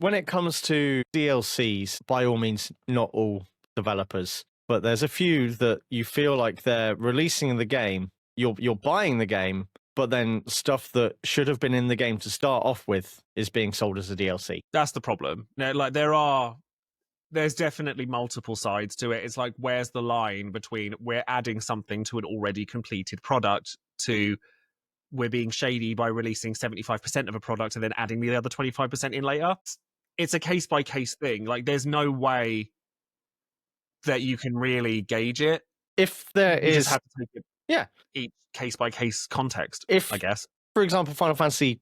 when it comes to DLCs, by all means, not all developers, but there's a few that you feel like they're releasing the game, you're buying the game, but then stuff that should have been in the game to start off with is being sold as a DLC. That's the problem. Now, like there's definitely multiple sides to it. It's like, where's the line between we're adding something to an already completed product to we're being shady by releasing 75% of a product and then adding the other 25% in later? It's a case-by-case thing. Like, there's no way that you can really gauge it. If there You is... just have to take it each case-by-case context, I guess. For example, Final Fantasy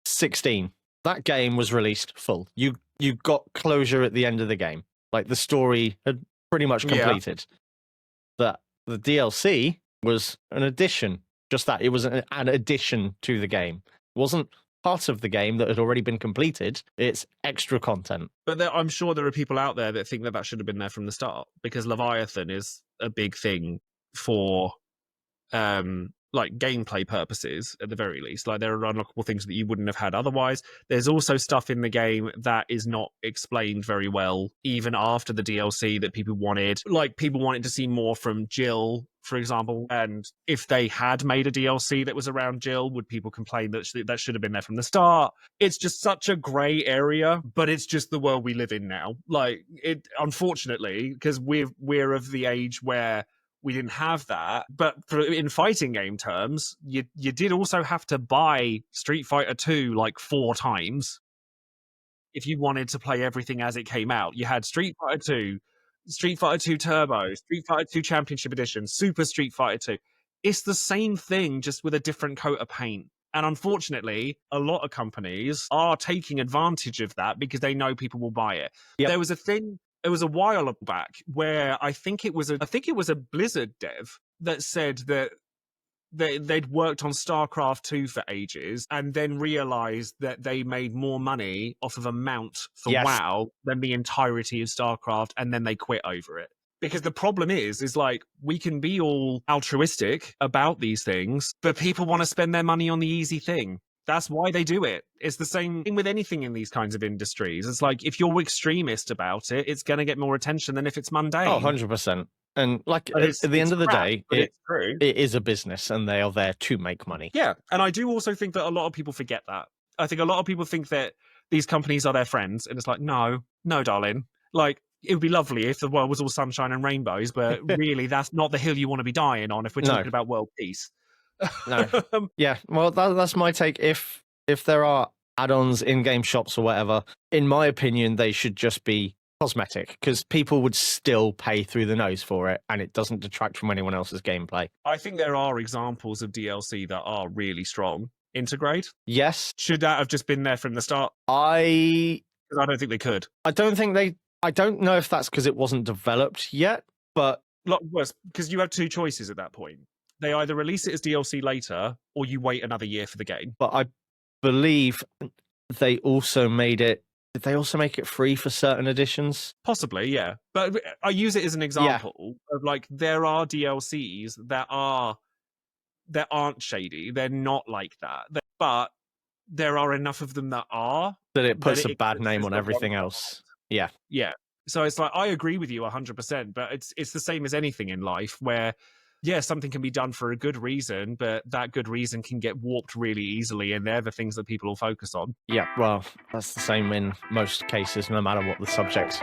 16, that game was released full. You got closure at the end of the game. Like, the story had pretty much completed. The DLC was an addition. Just that. It was an addition to the game. It wasn't part of the game that had already been completed. It's extra content. But I'm sure there are people out there that think that should have been there from the start, because Leviathan is a big thing for like gameplay purposes, at the very least. Like, there are unlockable things that you wouldn't have had otherwise. There's also stuff in the game that is not explained very well, even after the DLC, that people wanted. Like, people wanted to see more from Jill, for example. And if they had made a DLC that was around Jill, would people complain that that should have been there from the start? It's just such a grey area, but it's just the world we live in now. Like, it, unfortunately, because we're of the age where we didn't have that. But in fighting game terms, you did also have to buy Street Fighter 2 like 4 times if you wanted to play everything as it came out. You had Street Fighter 2, Street Fighter 2 Turbo, Street Fighter 2 Championship Edition, Super Street Fighter 2. It's the same thing, just with a different coat of paint. And unfortunately, a lot of companies are taking advantage of that because they know people will buy it. Yep. There was a thing... It was a while back where I think it was a Blizzard dev that said that they'd worked on StarCraft 2 for ages and then realized that they made more money off of a mount for WoW than the entirety of StarCraft, and then they quit over it. Because the problem is like, we can be all altruistic about these things, but people want to spend their money on the easy thing. That's why they do it. It's the same thing with anything in these kinds of industries. It's like, if you're extremist about it, it's going to get more attention than if it's mundane. Oh, 100%. And like, at the end of the day, it is a business and they are there to make money. Yeah. And I do also think that a lot of people forget that. I think a lot of people think that these companies are their friends. And it's like, no, darling. Like, it would be lovely if the world was all sunshine and rainbows, but really, that's not the hill you want to be dying on if we're talking about world peace. No. Yeah, well, that's my take. If there are add-ons in game shops or whatever, in my opinion, they should just be cosmetic, because people would still pay through the nose for it, and it doesn't detract from anyone else's gameplay. I think there are examples of DLC that are really strong. Integrate? Yes. Should that have just been there from the start? I don't think they could. I don't know if that's because it wasn't developed yet, but... Because you have 2 choices at that point. They either release it as DLC later, or you wait another year for the game. But I believe they also made it... Did they also make it free for certain editions? Possibly, yeah. But I use it as an example of, like, there are DLCs that aren't shady. They're not like that. But there are enough of them that are. That it puts a bad name on everything else. Yeah. Yeah. So it's like, I agree with you 100%, but it's the same as anything in life where... Yeah, something can be done for a good reason, but that good reason can get warped really easily, and they're the things that people will focus on. Yeah, well, that's the same in most cases, no matter what the subject.